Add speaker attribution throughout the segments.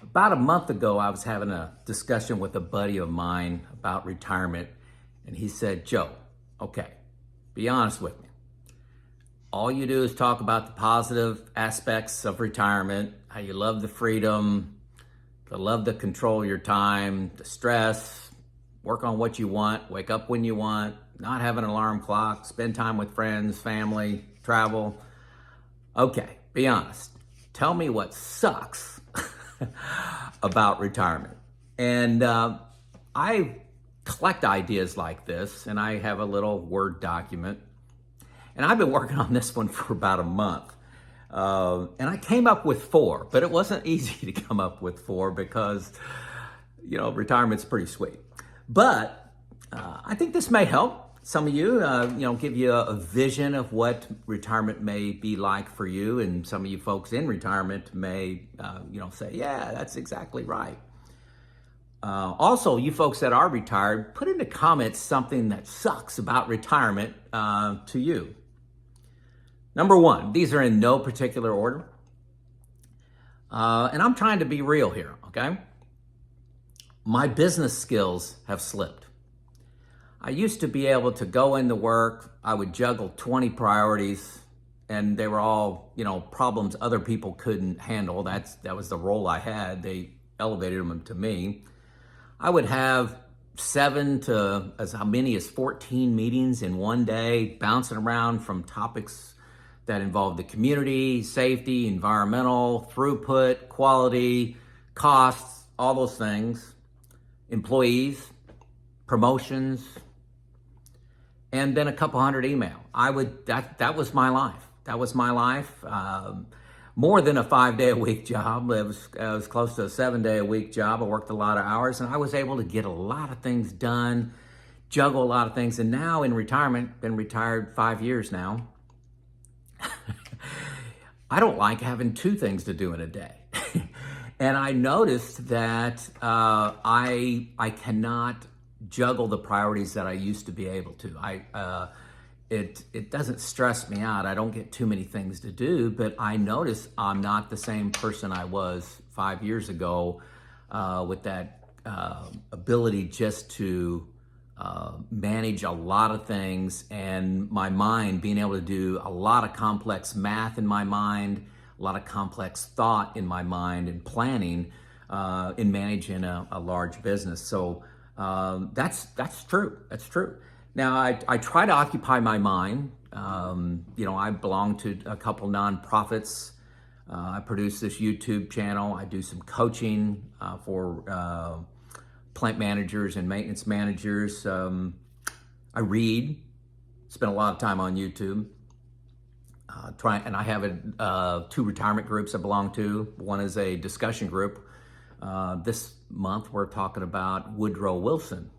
Speaker 1: About a month ago, I was having a discussion with a buddy of mine about retirement, and he said, Joe, okay, be honest with me. All you do is talk about the positive aspects of retirement, how you love the freedom, the love to control your time, the stress, work on what you want, wake up when you want, not have an alarm clock, spend time with friends, family, travel. Okay, be honest. Tell me what sucks about retirement. And I collect ideas like this, and I have a little Word document. And I've been working on this one for about a month. And I came up with 4, but it wasn't easy to come up with 4 because, retirement's pretty sweet. But I think this may help some of you, give you a vision of what retirement may be like for you. And some of you folks in retirement may, say, yeah, that's exactly right. Also, you folks that are retired, put in the comments something that sucks about retirement to you. Number 1, these are in no particular order. And I'm trying to be real here, okay? My business skills have slipped. I used to be able to go into work, I would juggle 20 priorities, and they were all, problems other people couldn't handle. That was the role I had. They elevated them to me. I would have 7 to as many as 14 meetings in one day, bouncing around from topics that involved the community, safety, environmental, throughput, quality, costs, all those things, employees, promotions, and then a couple hundred email. That was my life. That was my life. More than a 5-day-a-week job. It was close to a 7-day-a-week job. I worked a lot of hours, and I was able to get a lot of things done, juggle a lot of things. And now in retirement, been retired 5 years now, I don't like having 2 things to do in a day. And I noticed that I cannot juggle the priorities that I used to be able to. It doesn't stress me out. I don't get too many things to do, but I notice I'm not the same person I was 5 years ago with that ability just to manage a lot of things, and my mind being able to do a lot of complex math in my mind, a lot of complex thought in my mind, and planning in managing a large business. So that's true. That's true. Now, I try to occupy my mind. I belong to a couple nonprofits. I produce this YouTube channel. I do some coaching for plant managers and maintenance managers. I read, spend a lot of time on YouTube. And I have 2 retirement groups I belong to. One is a discussion group. This month we're talking about Woodrow Wilson.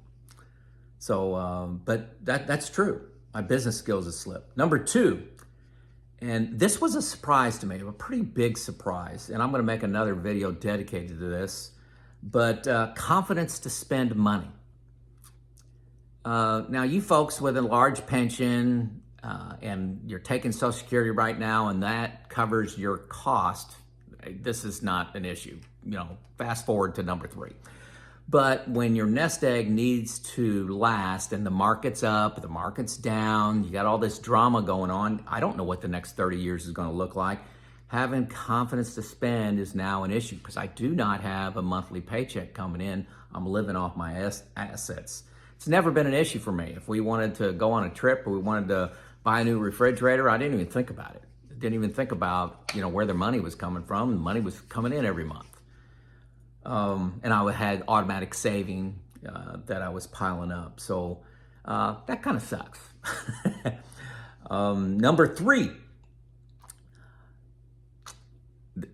Speaker 1: So, but that's true. My business skills have slipped. Number 2, and this was a surprise to me, a pretty big surprise, and I'm going to make another video dedicated to this, but confidence to spend money. Now, you folks with a large pension, and you're taking Social Security right now, and that covers your cost, this is not an issue. Fast forward to number 3. But when your nest egg needs to last and the market's up, the market's down, you got all this drama going on, I don't know what the next 30 years is going to look like. Having confidence to spend is now an issue because I do not have a monthly paycheck coming in. I'm living off my assets. It's never been an issue for me. If we wanted to go on a trip or we wanted to buy a new refrigerator, I didn't even think about it. Didn't even think about, where the money was coming from. The money was coming in every month. And I had automatic saving that I was piling up. So that kind of sucks. Number 3,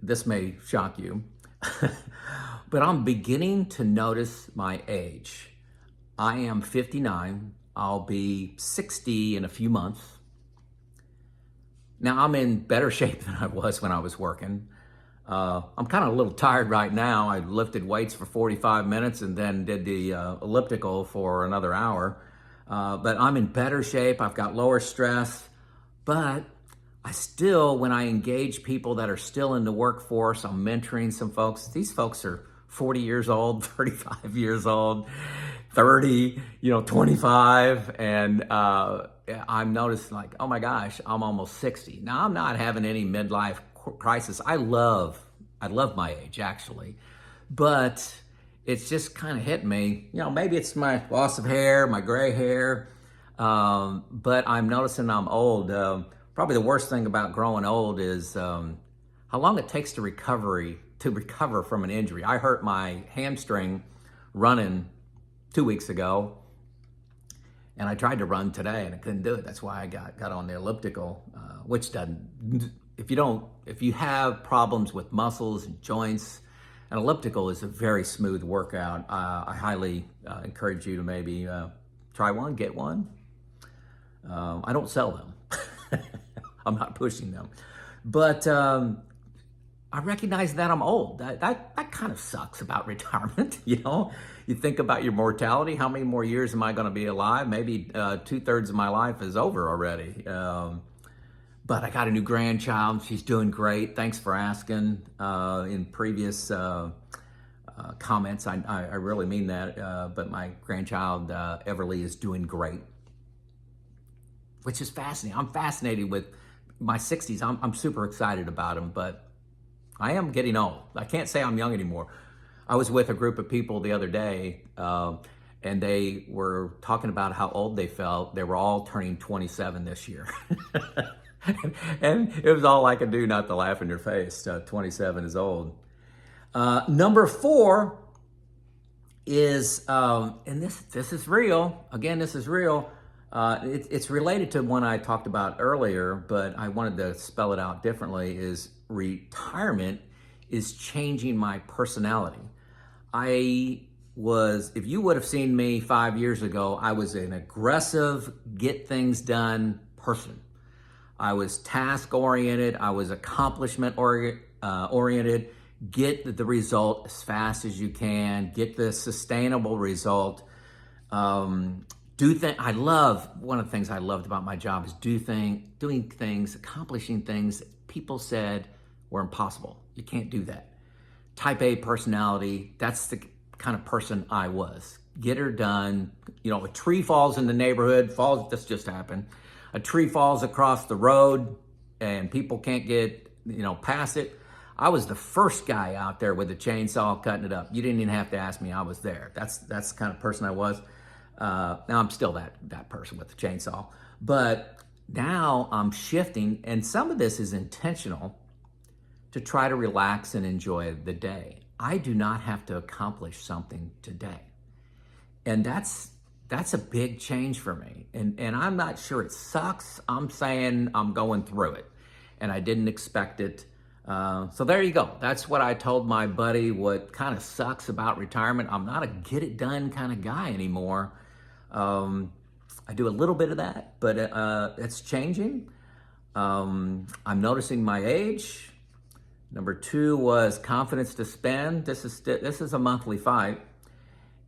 Speaker 1: this may shock you, but I'm beginning to notice my age. I am 59. I'll be 60 in a few months. Now, I'm in better shape than I was when I was working. I'm kind of a little tired right now. I lifted weights for 45 minutes and then did the elliptical for another hour. But I'm in better shape. I've got lower stress. But I still, when I engage people that are still in the workforce, I'm mentoring some folks. These folks are 40 years old, 35 years old, 30, 25. And I'm noticing like, oh my gosh, I'm almost 60. Now I'm not having any midlife crisis. I love my age actually, but it's just kind of hit me. Maybe it's my loss of hair, my gray hair, but I'm noticing I'm old. Probably the worst thing about growing old is how long it takes to recover from an injury. I hurt my hamstring running 2 weeks ago, and I tried to run today and I couldn't do it. That's why I got on the elliptical, which doesn't. If you have problems with muscles and joints, an elliptical is a very smooth workout. I highly encourage you to maybe try one, get one. I don't sell them. I'm not pushing them, but I recognize that I'm old. That kind of sucks about retirement. You think about your mortality. How many more years am I going to be alive? Maybe 2/3 of my life is over already. But I got a new grandchild. She's doing great. Thanks for asking. In previous comments, I really mean that. But my grandchild Everly is doing great, which is fascinating. I'm fascinated with my 60s. I'm super excited about them, but I am getting old. I can't say I'm young anymore. I was with a group of people the other day, and they were talking about how old they felt. They were all turning 27 this year. And it was all I could do not to laugh in their face. 27 is old. Number 4 is, and this is real. Again, this is real. It's related to one I talked about earlier, but I wanted to spell it out differently, is retirement is changing my personality. If you would have seen me 5 years ago, I was an aggressive, get things done person. I was task-oriented. I was accomplishment-oriented. Get the result as fast as you can. Get the sustainable result. One of the things I loved about my job is doing things, accomplishing things that people said were impossible. You can't do that. Type A personality, that's the kind of person I was. Get her done. A tree falls in the neighborhood, this just happened. A tree falls across the road and people can't get, past it. I was the first guy out there with a chainsaw cutting it up. You didn't even have to ask me, I was there. That's the kind of person I was. Now I'm still that person with the chainsaw, but now I'm shifting, and some of this is intentional to try to relax and enjoy the day. I do not have to accomplish something today. And that's a big change for me. And I'm not sure it sucks. I'm saying I'm going through it, and I didn't expect it. So there you go. That's what I told my buddy. What kind of sucks about retirement, I'm not a get it done kind of guy anymore. I do a little bit of that, but it's changing. I'm noticing my age. Number 2 was confidence to spend. This is a monthly fight.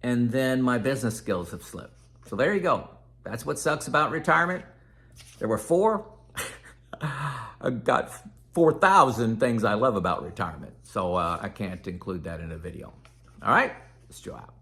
Speaker 1: And then my business skills have slipped. So there you go. That's what sucks about retirement. There were 4. I got 4,000 things I love about retirement. So I can't include that in a video. All right, let's go out.